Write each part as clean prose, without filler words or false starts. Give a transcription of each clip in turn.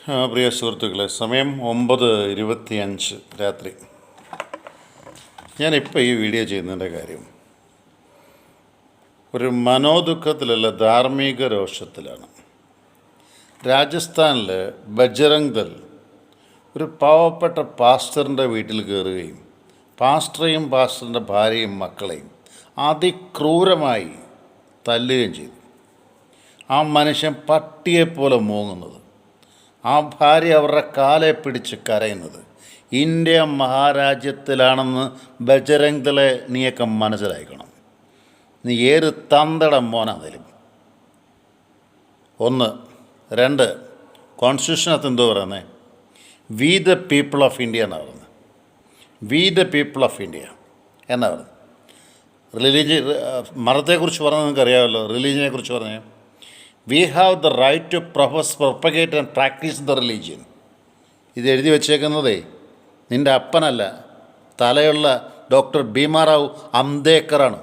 പ്രിയ സുഹൃത്തുക്കളെ, സമയം 9:25 രാത്രി. ഞാനിപ്പോൾ ഈ വീഡിയോ ചെയ്യുന്നതിൻ്റെ കാര്യം ഒരു മനോദുഃഖത്തിലല്ല, ധാർമ്മിക രോഷത്തിലാണ്. രാജസ്ഥാനിൽ ബജ്രംഗ് ദൾ ഒരു പാവപ്പെട്ട പാസ്റ്ററിൻ്റെ വീട്ടിൽ കയറുകയും പാസ്റ്ററെയും പാസ്റ്ററിൻ്റെ ഭാര്യയും മക്കളെയും അതിക്രൂരമായി തല്ലുകയും ചെയ്തു. ആ മനുഷ്യൻ പട്ടിയെപ്പോലെ മൂങ്ങുന്നത്, ആ ഭാര്യ അവരുടെ കാലെ പിടിച്ച് കരയുന്നത്. ഇന്ത്യ മഹാരാജ്യത്തിലാണെന്ന് ബജ്രംഗ് ദളെ നീയൊക്കെ മനസ്സിലാക്കണം. നീ ഏത് തന്തട മോനാന്നേലും. 1. 2. കോൺസ്റ്റിറ്റ്യൂഷനകത്ത് എന്തോ പറയുന്നത്? We the people of India എന്നാണ് പറയുന്നത്. We the people of India എന്നാണ് പറയുന്നത്. മതത്തെക്കുറിച്ച് പറഞ്ഞത് നിങ്ങൾക്ക് അറിയാമല്ലോ. റിലീജിയനെക്കുറിച്ച് പറഞ്ഞാൽ we have the right to propagate and practise the religion. ഇത് എഴുതി വച്ചേക്കുന്നതേ നിൻ്റെ അപ്പനല്ല, തലയുള്ള ഡോക്ടർ ഭീമാറാവു അംബേദ്കറാണ്.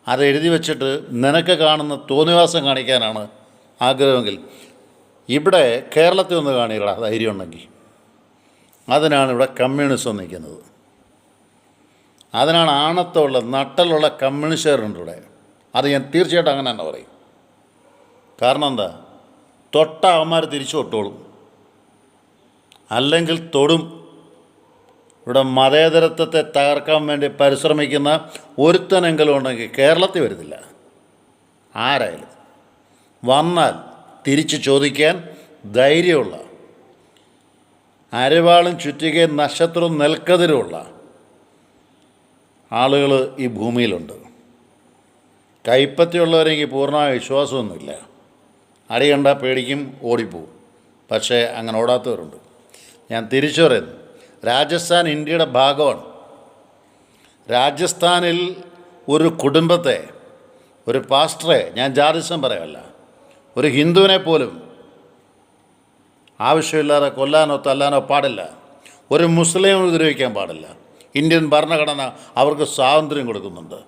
അത് എഴുതി വച്ചിട്ട് നിനക്ക് കാണുന്ന തോന്നിവാസം കാണിക്കാനാണ് ആഗ്രഹമെങ്കിൽ ഇവിടെ കേരളത്തിൽ ഒന്ന് കാണില്ല, ധൈര്യം ഉണ്ടെങ്കിൽ. അതിനാണ് ഇവിടെ കമ്മ്യൂണിസം നിൽക്കുന്നത്. അതിനാണ് ആണത്തമുള്ള നട്ടലുള്ള കമ്മ്യൂണിസ്റ്റുകാരുണ്ട് ഇവിടെ. അത് ഞാൻ തീർച്ചയായിട്ടും അങ്ങനെ തന്നെ പറയും. കാരണം എന്താ? തൊട്ട അവന്മാർ തിരിച്ചു തൊട്ടോളും, അല്ലെങ്കിൽ തൊടും. ഇവിടെ മതേതരത്വത്തെ തകർക്കാൻ വേണ്ടി പരിശ്രമിക്കുന്ന ഒരുത്തനെങ്കിലും ഉണ്ടെങ്കിൽ കേരളത്തിൽ വരുന്നില്ല. ആരായാലും വന്നാൽ തിരിച്ചു ചോദിക്കാൻ ധൈര്യമുള്ള, അരിവാളും ചുറ്റികയും നക്ഷത്രവും നെൽക്കതിരുമുള്ള ആളുകൾ ഈ ഭൂമിയിലുണ്ട്. കൈപ്പത്തിയുള്ളവരെങ്കിൽ പൂർണ്ണമായ വിശ്വാസമൊന്നുമില്ല. അടി കണ്ടാൽ പേടിക്കും, ഓടിപ്പോവും. പക്ഷേ അങ്ങനെ ഓടാത്തവരുണ്ട്. ഞാൻ തിരിച്ചു പറയുന്നു, രാജസ്ഥാൻ ഇന്ത്യയുടെ ഭാഗമാണ്. രാജസ്ഥാനിൽ ഒരു കുടുംബത്തെ, ഒരു പാസ്റ്ററെ, ഞാൻ ജാതിസം പറയല്ല, ഒരു ഹിന്ദുവിനെ പോലും ആവശ്യമില്ലാതെ കൊല്ലാനോ തല്ലാനോ പാടില്ല. ഒരു മുസ്ലിം ഉപദ്രവിക്കാൻ പാടില്ല. ഇന്ത്യൻ ഭരണഘടന അവർക്ക് സ്വാതന്ത്ര്യം കൊടുക്കുന്നുണ്ട്.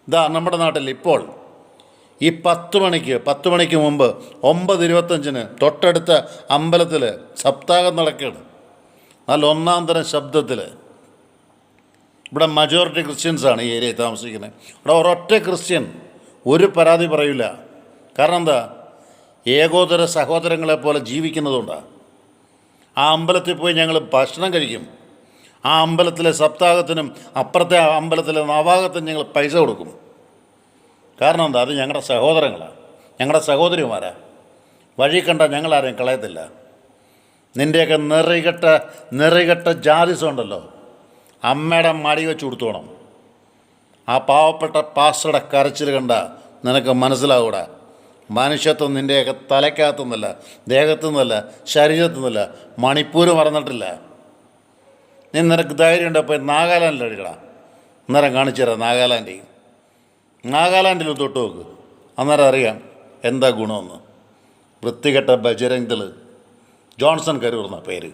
ഇതാ നമ്മുടെ നാട്ടിൽ ഇപ്പോൾ ഈ 10 മണിക്ക് മുമ്പ് 9:25 തൊട്ടടുത്ത അമ്പലത്തിൽ സപ്താഹം നടക്കുകയാണ്. നല്ല ഒന്നാം തരം ശബ്ദത്തിൽ. ഇവിടെ മജോറിറ്റി ക്രിസ്ത്യൻസാണ് ഈ ഏരിയയിൽ താമസിക്കുന്നത്. ഇവിടെ ഒരൊറ്റ ക്രിസ്ത്യൻ ഒരു പരാതി പറയില്ല. കാരണം എന്താ? ഏകോദര സഹോദരങ്ങളെപ്പോലെ ജീവിക്കുന്നതുകൊണ്ടാണ്. ആ അമ്പലത്തിൽ പോയി ഞങ്ങൾ ഭക്ഷണം കഴിക്കും. ആ അമ്പലത്തിലെ സപ്താഹത്തിനും അപ്പുറത്തെ അമ്പലത്തിലെ നവാഹത്തിനും ഞങ്ങൾ പൈസ കൊടുക്കും. കാരണം എന്താ? അത് ഞങ്ങളുടെ സഹോദരങ്ങളാണ്, ഞങ്ങളുടെ സഹോദരിമാരാണ്. വഴി കണ്ട ഞങ്ങളാരെയും കളയത്തില്ല. നിൻ്റെയൊക്കെ നെറികെട്ട ജാതിസം ഉണ്ടല്ലോ, അമ്മയുടെ മടി വെച്ച് കൊടുത്തോണം. ആ പാവപ്പെട്ട പാസ്റ്ററുടെ കരച്ചിൽ കണ്ട നിനക്ക് മനസ്സിലാവൂടാ. മനുഷ്യത്വം നിൻ്റെയൊക്കെ തലയ്ക്കകത്തുനിന്നല്ല, ദേഹത്തുനിന്നല്ല, ശരീരത്തുനിന്നല്ല. മണിപ്പൂർ മറന്നിട്ടില്ല. നിനക്ക് ധൈര്യം ഉണ്ടപ്പോൾ നാഗാലാൻഡിൽ അടിക്കടാ. അന്നേരം കാണിച്ചു തരാം. നാഗാലാൻഡിൽ തൊട്ട് നോക്ക്, അന്നേരം അറിയാം എന്താ ഗുണമെന്ന്. വൃത്തികെട്ട ബജ്രംഗ് ദൾ, ജോൺസൺ കരൂർ എന്ന പേര്.